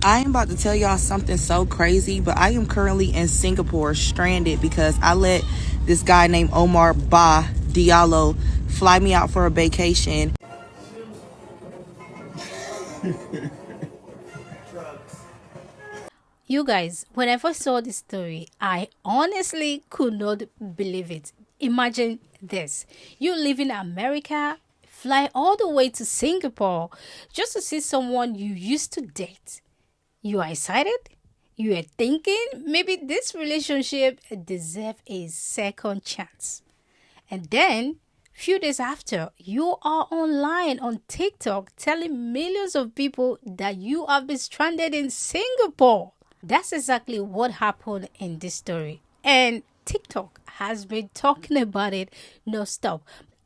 I am about to tell y'all something so crazy, but I am currently in Singapore stranded because I let this guy named Omar Ba Diallo fly me out for a vacation. You guys, when I first saw this story, I honestly could not believe it. Imagine this. You live in America, fly all the way to Singapore just to see someone you used to date. You are excited? You are thinking maybe this relationship deserves a second chance. And then, few days after, you are online on TikTok telling millions of people that you have been stranded in Singapore. That's exactly what happened in this story. And TikTok has been talking about it no stop.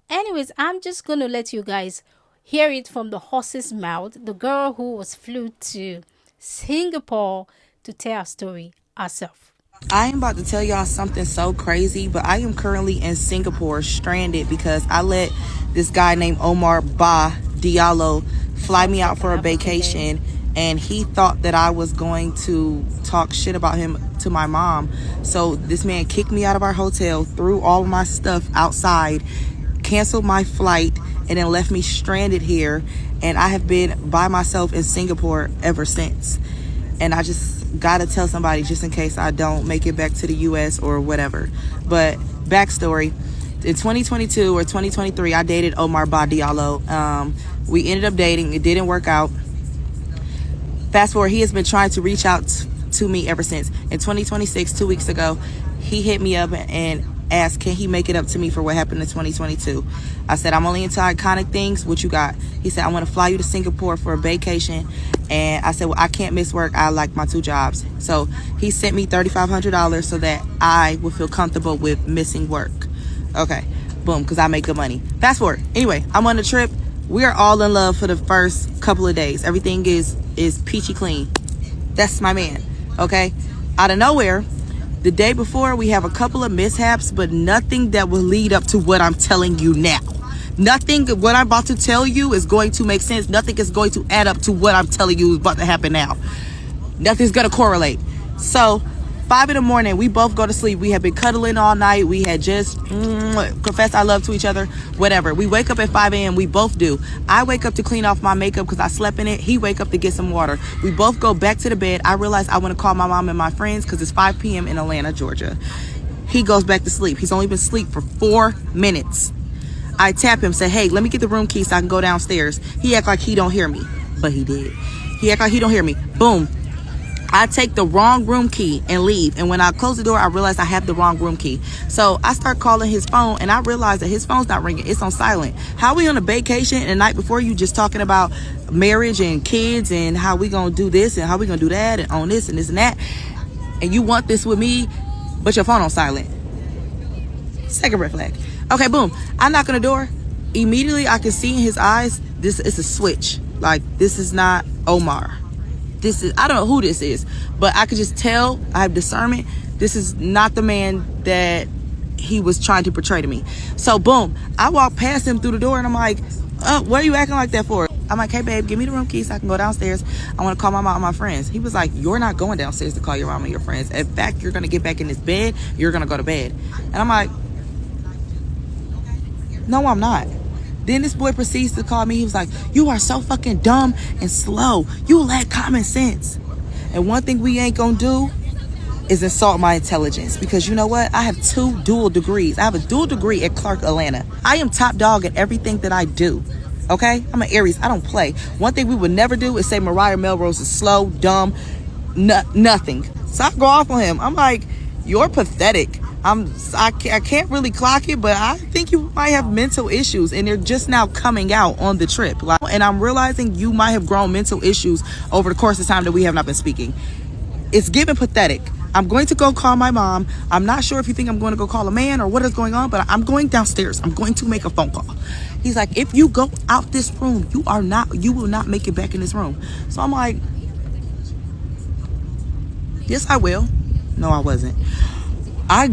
Anyways, I'm just going to let you guys hear it from the horse's mouth. The girl who was flew to Singapore to tell her story herself. I am about to tell y'all something so crazy, but I am currently in Singapore stranded because I let this guy named Omar Ba Diallo fly me out for a vacation, and he thought that I was going to talk shit about him to my mom. So this man kicked me out of our hotel, threw all of my stuff outside, canceled my flight, and then left me stranded here. And I have been by myself in Singapore ever since. And I just gotta tell somebody just in case I don't make it back to the US or whatever. But backstory, in 2022 or 2023, I dated Omar Ba Diallo. We ended up dating. It didn't work out. Fast forward, he has been trying to reach out to me ever since. In 2026, 2 weeks ago, he hit me up and asked, can he make it up to me for what happened in 2022? I said, I'm only into iconic things. What you got? He said, I want to fly you to Singapore for a vacation. And I said, well, I can't miss work. I like my 2 jobs. So he sent me $3,500 so that I would feel comfortable with missing work. Okay, boom, because I make good money. Fast forward. Anyway, I'm on the trip. We are all in love for the first couple of days. Everything is peachy clean. That's my man. Okay, out of nowhere, the day before, we have a couple of mishaps, but nothing that will lead up to what I'm telling you now. Nothing, what I'm about to tell you is going to make sense. Nothing is going to add up to what I'm telling you is about to happen now. Nothing's going to correlate. So, 5 in the morning, we both go to sleep. We have been cuddling all night. We had just confessed our love to each other, whatever. We wake up at 5 a.m. We both do. I wake up to clean off my makeup because I slept in it. He wake up to get some water. We both go back to the bed. I realize I want to call my mom and my friends because it's 5 p.m. in Atlanta, Georgia. He goes back to sleep. He's only been asleep for 4 minutes. I tap him, say, hey, let me get the room key so I can go downstairs. He act like he don't hear me, but he did. He act like he don't hear me. Boom. I take the wrong room key and leave. And when I close the door, I realize I have the wrong room key. So I start calling his phone and I realize that his phone's not ringing. It's on silent. How we on a vacation and the night before you just talking about marriage and kids and how we gonna do this and how we gonna do that and on this and this and that. And you want this with me, but your phone on silent. Second red flag. Okay, boom. I knock on the door. Immediately I can see in his eyes, this is a switch. Like, this is not Omar. This is, I don't know who this is, but I could just tell, I have discernment, this is not the man that he was trying to portray to me. So boom, I walk past him through the door and I'm like, what are you acting like that for? I'm like, hey babe, give me the room key so I can go downstairs. I want to call my mom and my friends. He was like, you're not going downstairs to call your mom and your friends. In fact, you're going to get back in this bed, you're going to go to bed. And I'm like, no, I'm not. Then this boy proceeds to call me. He was like, you are so fucking dumb and slow. You lack common sense. And one thing we ain't gonna do is insult my intelligence. Because you know what? I have 2 dual degrees. I have a dual degree at Clark Atlanta. I am top dog at everything that I do. Okay? I'm an Aries. I don't play. One thing we would never do is say Mariah Melrose is slow, dumb, nothing. So I go off on him. I'm like, you're pathetic. I can't really clock it, but I think you might have mental issues and they're just now coming out on the trip. And I'm realizing you might have grown mental issues over the course of time that we have not been speaking. It's giving pathetic. I'm going to go call my mom. I'm not sure if you think I'm going to go call a man or what is going on, but I'm going downstairs. I'm going to make a phone call. He's like, if you go out this room, you will not make it back in this room. So I'm like, yes, I will. No, I wasn't. I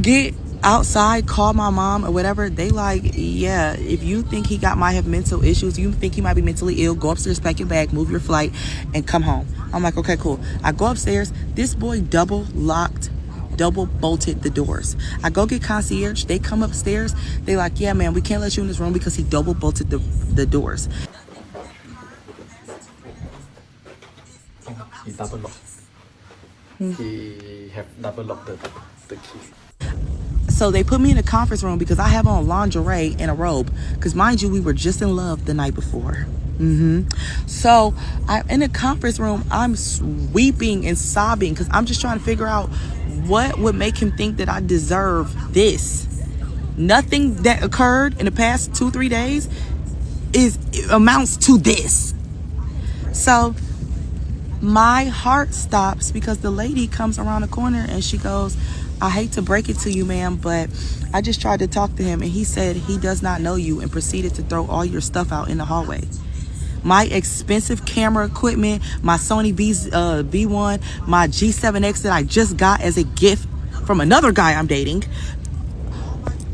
outside, call my mom or whatever. They like, yeah, if you think he might have mental issues, you think he might be mentally ill, go upstairs, pack your bag, move your flight, and come home. I'm like, okay, cool. I go upstairs. This boy double bolted the doors. I go get concierge. They come upstairs. They like, yeah, man, we can't let you in this room because he double bolted the doors. He double locked. He have double locked the key. So they put me in a conference room because I have on lingerie and a robe. Because mind you, we were just in love the night before. So I'm in a conference room. I'm weeping and sobbing because I'm just trying to figure out what would make him think that I deserve this. Nothing that occurred in the past 2-3 days amounts to this. So my heart stops because the lady comes around the corner and she goes, I hate to break it to you, ma'am, but I just tried to talk to him and he said he does not know you and proceeded to throw all your stuff out in the hallway. My expensive camera equipment, my Sony V1, my G7X that I just got as a gift from another guy I'm dating,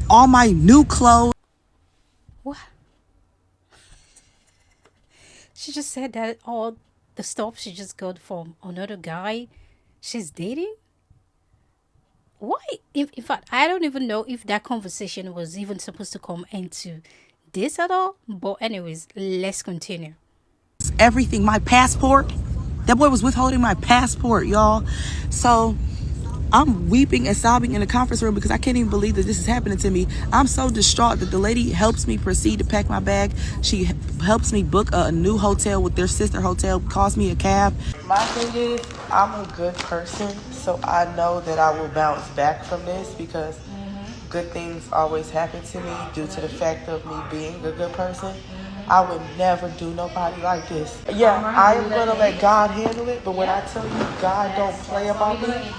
all my new clothes. What? She just said that all the stuff she just got from another guy she's dating? Why? In fact, I don't even know if that conversation was even supposed to come into this at all. But anyways, let's continue. Everything, my passport. That boy was withholding my passport, y'all. So I'm weeping and sobbing in the conference room because I can't even believe that this is happening to me. I'm so distraught that the lady helps me proceed to pack my bag. She helps me book a new hotel with their sister hotel, calls me a cab. My thing is, I'm a good person, so I know that I will bounce back from this because good things always happen to me due to the fact of me being a good person. I would never do nobody like this. Yeah, I am going to let God handle it, but when I tell you God don't play about me,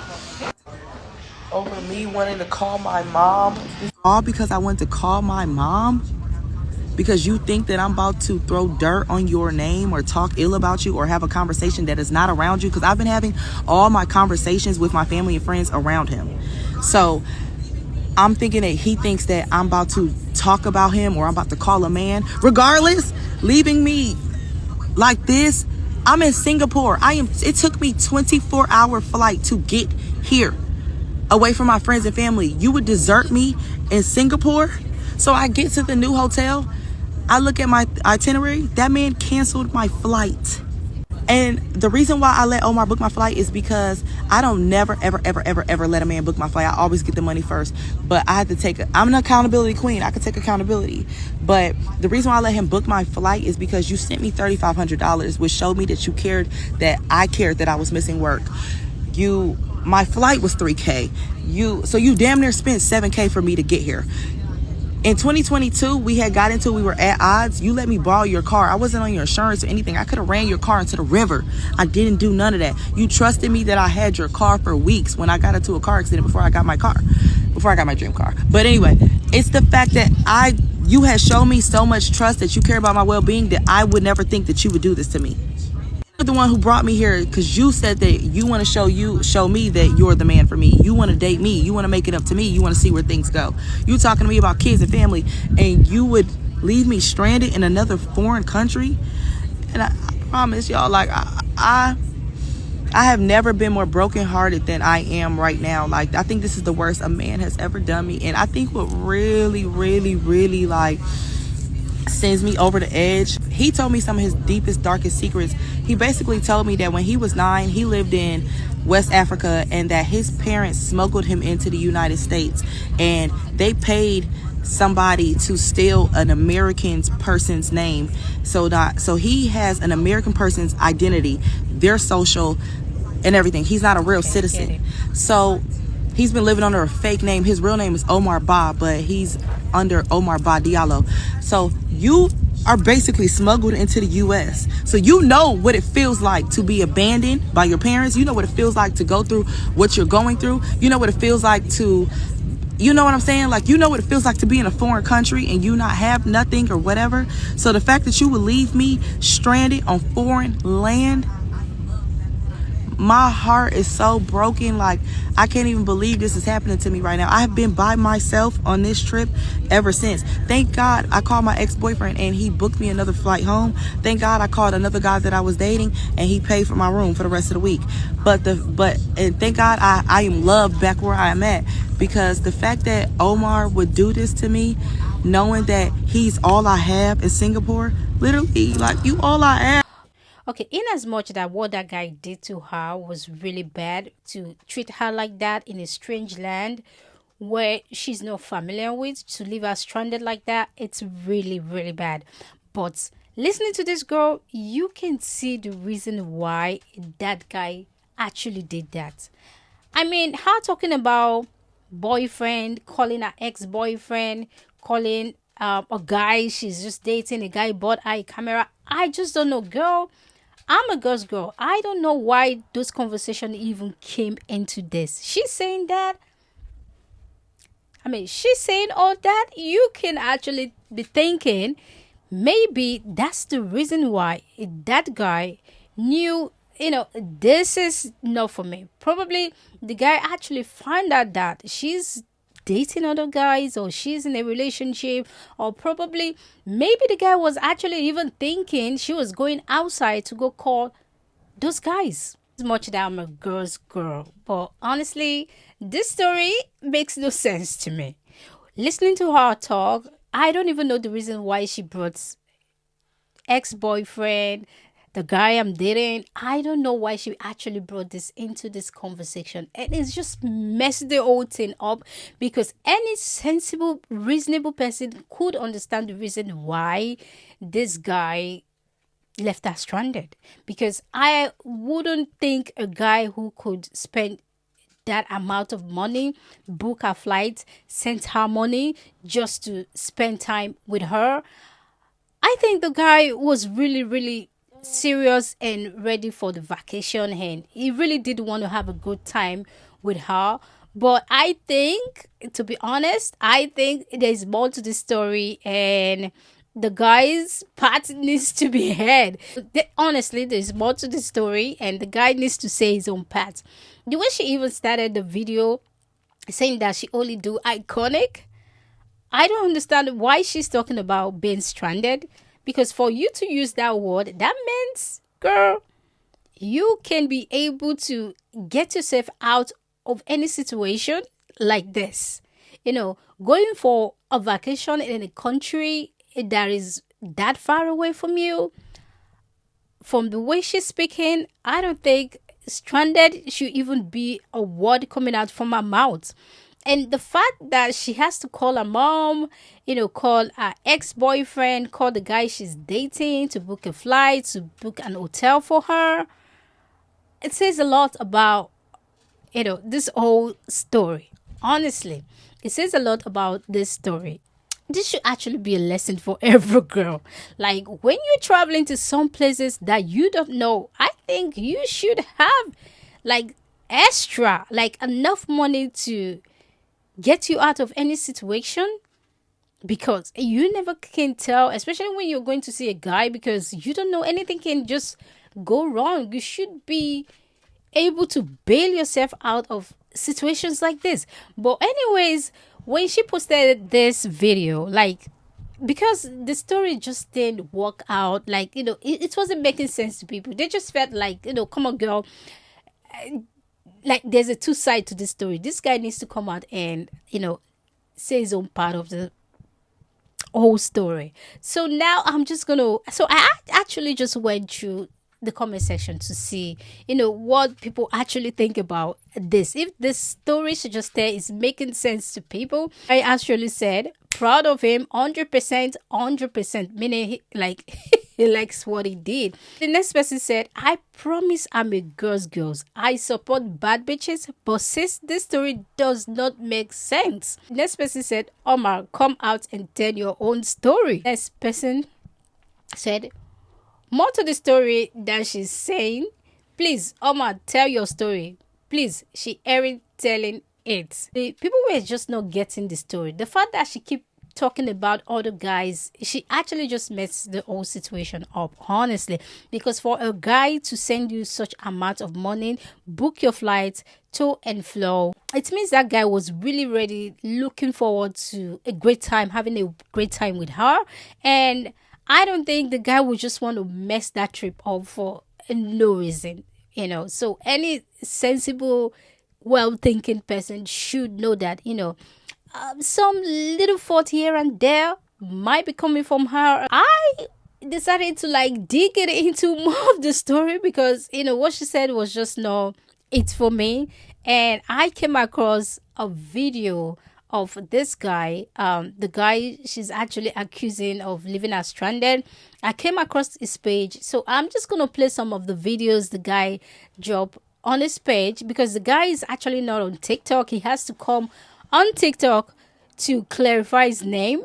over me wanting to call my mom, all because I wanted to call my mom, because you think that I'm about to throw dirt on your name or talk ill about you or have a conversation that is not around you, because I've been having all my conversations with my family and friends around him. So I'm thinking that he thinks that I'm about to talk about him or I'm about to call a man. Regardless, leaving me like this, I'm in Singapore. It took me 24-hour flight to get here, away from my friends and family. You would desert me in Singapore? So I get to the new hotel. I look at my itinerary. That man canceled my flight. And the reason why I let Omar book my flight is because I don't never, ever let a man book my flight. I always get the money first. But I had to I'm an accountability queen. I could take accountability. But the reason why I let him book my flight is because you sent me $3,500, which showed me that you cared, that I cared that I was missing work. My flight was $3K. So you damn near spent $7K for me to get here. In 2022, we were at odds. You let me borrow your car. I wasn't on your insurance or anything. I could have ran your car into the river. I didn't do none of that. You trusted me that I had your car for weeks when I got into a car accident before I got my dream car. But anyway, it's the fact that you had shown me so much trust that you care about my well-being that I would never think that you would do this to me. The one who brought me here because you said that you want to show me that you're the man for me. You want to date me. You want to make it up to me. You want to see where things go. You talking to me about kids and family, and you would leave me stranded in another foreign country. And I promise y'all, like I have never been more brokenhearted than I am right now. Like, I think this is the worst a man has ever done me. And I think what really like sends me over the edge, he told me some of his deepest, darkest secrets. He basically told me that when he was 9, he lived in West Africa and that his parents smuggled him into the United States, and they paid somebody to steal an American person's name, so he has an American person's identity, their social and everything. He's not a real citizen. So he's been living under a fake name. His real name is Omar Ba, but he's under Omar Ba Diallo. So you are basically smuggled into the U.S. So you know what it feels like to be abandoned by your parents. You know what it feels like to go through what you're going through. You know what it feels like to, you know what I'm saying? Like, you know what it feels like to be in a foreign country and you not have nothing or whatever. So the fact that you would leave me stranded on foreign land, my heart is so broken. Like, I can't even believe this is happening to me right now. I have been by myself on this trip ever since. Thank God I called my ex-boyfriend and he booked me another flight home. Thank God I called another guy that I was dating and he paid for my room for the rest of the week. And thank God I am loved back where I am at, because the fact that Omar would do this to me, knowing that he's all I have in Singapore, literally, like, you all I have. Okay, in as much that what that guy did to her was really bad, to treat her like that in a strange land where she's not familiar with, to leave her stranded like that, it's really, really bad. But listening to this girl, you can see the reason why that guy actually did that. I mean, her talking about boyfriend, calling her ex-boyfriend, calling a guy she's just dating, a guy bought her a camera. I just don't know, girl. I'm a girl's girl. I don't know why those conversations even came into this. She's saying that. I mean, she's saying all that. You can actually be thinking maybe that's the reason why that guy knew, this is not for me. Probably the guy actually found out that she's dating other guys, or she's in a relationship, or probably maybe the guy was actually even thinking she was going outside to go call those guys. As much that I'm a girl's girl, but honestly, this story makes no sense to me. Listening to her talk, I don't even know the reason why she brought ex-boyfriend, the guy I'm dating. I don't know why she actually brought this into this conversation, and it's just messed the whole thing up, because any sensible, reasonable person could understand the reason why this guy left her stranded. Because I wouldn't think a guy who could spend that amount of money, book her flight, send her money just to spend time with her. I think the guy was really, really serious and ready for the vacation, and he really did want to have a good time with her. But I think, to be honest, I think there's more to the story, and the guy's part needs to be heard. Honestly, there's more to the story, and the guy needs to say his own part. The way she even started the video saying that she only do iconic, I don't understand why she's talking about being stranded. Because for you to use that word, that means, girl, you can be able to get yourself out of any situation like this. Going for a vacation in a country that is that far away from you. From the way she's speaking, I don't think stranded should even be a word coming out from her mouth. And the fact that she has to call her mom, call her ex-boyfriend, call the guy she's dating to book a flight, to book an hotel for her, it says a lot about, this whole story. Honestly, it says a lot about this story. This should actually be a lesson for every girl. Like, when you're traveling to some places that you don't know, I think you should have, like, extra, like, enough money to get you out of any situation, because you never can tell, especially when you're going to see a guy, because you don't know, anything can just go wrong. You should be able to bail yourself out of situations like this. But anyways, when she posted this video, like, because the story just didn't work out, like, it wasn't making sense to people. They just felt like, come on, girl, like, there's a two side to this story. This guy needs to come out and, say his own part of the whole story. So now I actually just went through the comment section to see, what people actually think about this. If this story suggested is making sense to people. I actually said, proud of him, 100%, meaning he likes what he did. The next person said, I promise I'm a girl's girl. I support bad bitches, but since this story does not make sense. The next person said, Omar, come out and tell your own story. Next person said, more to the story than she's saying. Please, Omar, tell your story. Please, she ain't telling it. The people were just not getting the story. The fact that she keep talking about other guys, she actually just messed the whole situation up, honestly. Because for a guy to send you such amount of money, book your flights to and fro, it means that guy was really ready, looking forward to a great time, having a great time with her. And I don't think the guy would just want to mess that trip up for no reason, So any sensible, well-thinking person should know that, some little fault here and there might be coming from her. I decided to like dig it into more of the story because what she said was just no, it's for me. And I came across a video of this guy, the guy she's actually accusing of leaving her stranded. I came across his page, so I'm just gonna play some of the videos the guy dropped on his page because the guy is actually not on TikTok. He has to come on TikTok to clarify his name.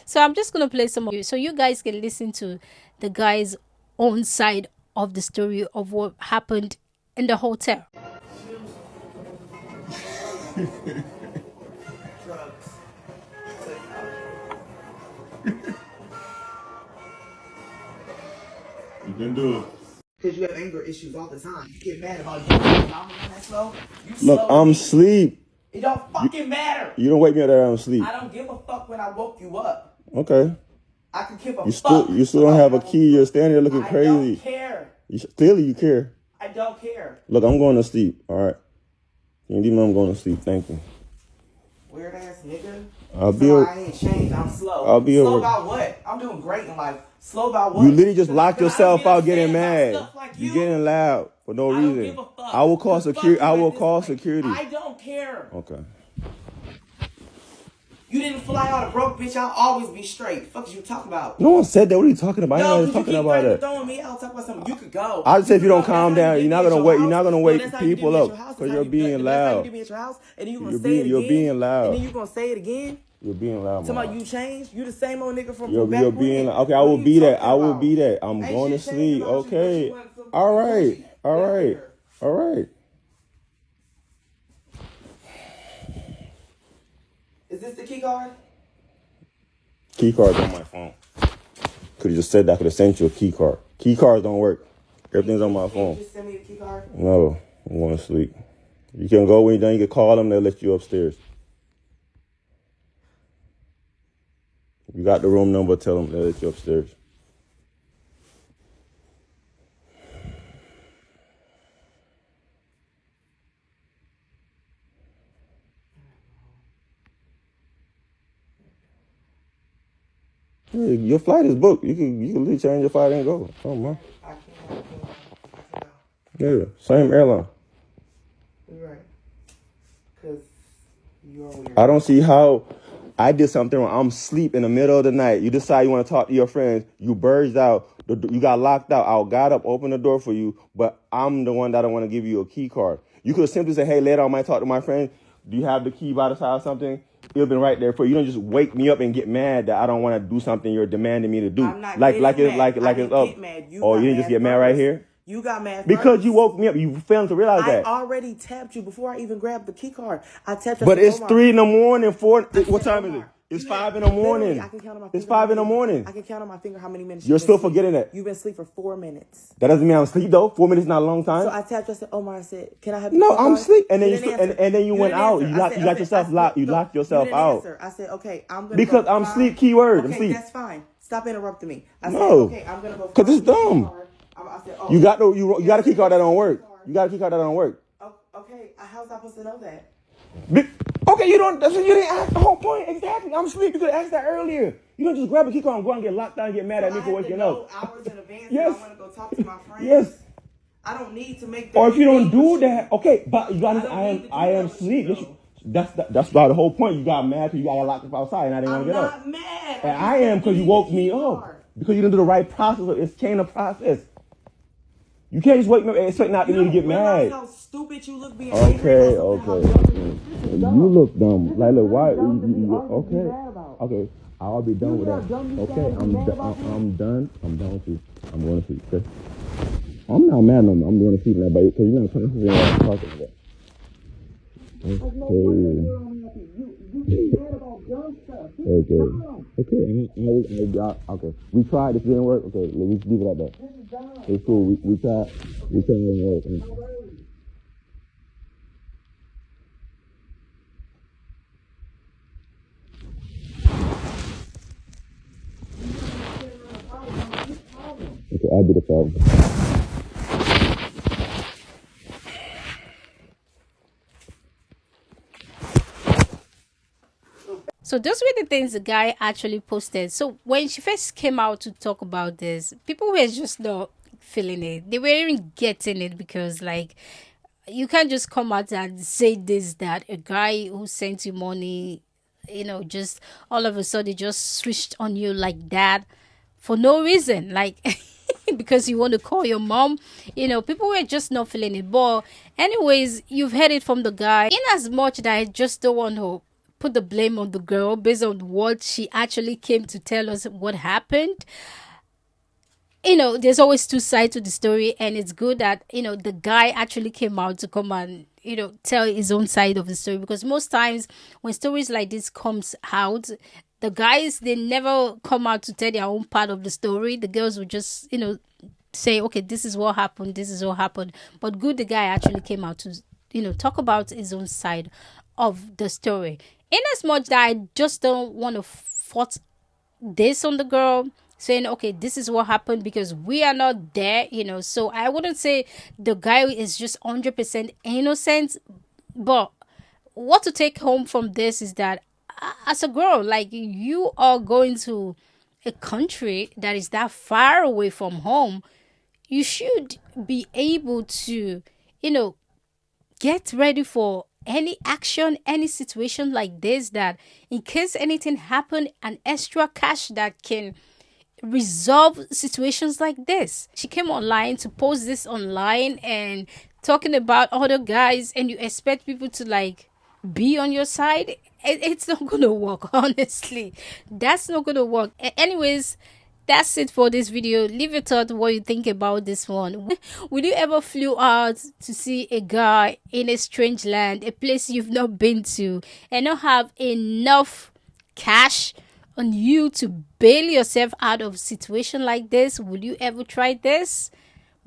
So I'm just gonna play some of you so you guys can listen to the guy's own side of the story of what happened in the hotel. You can do it. Because you have anger issues all the time. You get mad about you. That slow. Look, I'm asleep. It don't fucking matter. You don't wake me up that I'm asleep. I don't give a fuck when I woke you up. Okay. I can give a fuck. You still don't have a key. You're standing there looking crazy. I don't care. Clearly you care. I don't care. Look, I'm going to sleep. All right. Can you leave me? I'm going to sleep. Thank you. Weird ass nigga. I ain't changed. I'm slow. I'll be slow over. about what? I'm doing great in life. Slow about what? You literally just locked yourself out getting mad. Like You're getting loud for no I don't reason. give a fuck. I will call security. I will call point. security. I don't care. Okay. You didn't fly out a broke bitch. I'll always be straight. Fuck is you talking about? No one said that. What are you talking about? I ain't talking about that. that. Throwing me out. Talk about something. You could go. I just say if you don't calm down, You're you're not gonna wake people up because you're being loud. You at your house, and then you gonna You're say it again. You're being loud. And then you gonna say it again. You're being loud. Talking about you changed. You the same old nigga from back You're when. being okay. I will be that. I will be that. I'm going to sleep. Okay. All right. All right. All right. Is this the key card? Key card's on my phone. Could have just said that. I could have sent you a key card. Key cards don't work. Everything's on my phone. Just send me a key card. No, I'm going to sleep. You can go when you're done. You can call them. They'll let you upstairs. You got the room number. Tell them they'll let you upstairs. Your flight is booked. You can literally change your flight and go. Oh man. I can go. Yeah, same airline. You're right. Because you're weird. I don't see how I did something wrong. I'm asleep in the middle of the night. You decide you want to talk to your friends. You burst out. You got locked out. I got up, opened the door for you, but I'm the one that don't want to give you a key card. You could have simply said, hey, later I might talk to my friend. Do you have the key by the side or something? It would have been right there for you. You don't just wake me up and get mad that I don't want to do something you're demanding me to do. I'm not like it's up. You didn't just get mad right here? You got mad because first. You woke me up. You failed to realize that. I already tapped you before I even grabbed the key card. I tapped you. But it's 3 a.m, 4. What time is it? It's 5 a.m. I can count on my finger. It's 5 a.m. I can count on my finger how many minutes. You're still forgetting that. You've been asleep for 4 minutes. That doesn't mean I'm asleep though. 4 minutes is not a long time. So I tapped you. I said, Omar, I said, can I have? No, I'm asleep. And then and then you went out. You got yourself locked. You locked yourself out. I said, okay, I'm gonna. Because I'm asleep. Keyword. I'm Okay, asleep. that's fine. Stop interrupting me. I said, No. okay, I'm gonna go. Because it's dumb. I said, oh, You got a key card that don't work. You got a key card that don't work. Okay, how's I supposed to know that? Okay, you didn't ask the whole point. Exactly. I'm asleep. You could have asked that earlier. You don't just grab a key card and go and get locked down and get mad at me for waking up. Hours in advance. Yes. I want to go talk to my friends. Yes. I don't need to make that. Or if you don't do that, okay, but you got I am asleep. That's about the whole point. You got mad because you got locked up outside and I didn't want to get up. I'm not mad. And I am because you woke me up. Because you didn't do the right process. It's chain of process. You can't just wake me up and expect not to get mad. How stupid you look being okay. You look dumb. Like, look, why? Okay. I'll be done with that. Okay, I'm done. I'm done with you. I'm going to sleep. Okay. I'm not mad no more. I'm going to sleep now, because you're not talking about that. Okay. Okay. Okay. Okay. We tried. This didn't work. Okay. Let me leave it at that. It's cool. We tried. We tried. It didn't work. Okay. I'll be the problem. So those were the things the guy actually posted. So when she first came out to talk about this, people were just not feeling it. They weren't getting it because, like, you can't just come out and say this, that a guy who sent you money, just all of a sudden just switched on you like that for no reason. Like, because you want to call your mom. People were just not feeling it. But anyways, you've heard it from the guy. In as much that I just don't want to put the blame on the girl based on what she actually came to tell us what happened. There's always two sides to the story, and it's good that the guy actually came out to come and tell his own side of the story, because most times when stories like this comes out, the guys, they never come out to tell their own part of the story. The girls would just say, okay, this is what happened, this is what happened. But good, the guy actually came out to talk about his own side of the story. In as much that I just don't want to force this on the girl, saying, okay, this is what happened, because we are not there. So I wouldn't say the guy is just 100% innocent. But what to take home from this is that, as a girl, like, you are going to a country that is that far away from home, you should be able to get ready for any action, any situation like this, that in case anything happen, an extra cash that can resolve situations like this. She came online to post this online and talking about other guys, and you expect people to, like, be on your side. It's not gonna work. Honestly, that's not gonna work. Anyways, that's it for this video. Leave your thought what you think about this one. Would you ever flew out to see a guy in a strange land, a place you've not been to, and not have enough cash on you to bail yourself out of a situation like this? Would you ever try this?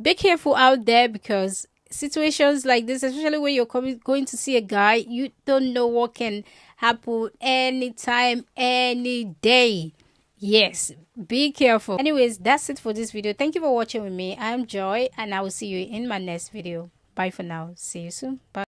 Be careful out there, because situations like this, especially when you're going to see a guy, you don't know what can happen anytime, any day. Yes, be careful. Anyways, that's it for this video. Thank you for watching with me. I'm Joy, and I will see you in my next video. Bye for now. See you soon. Bye.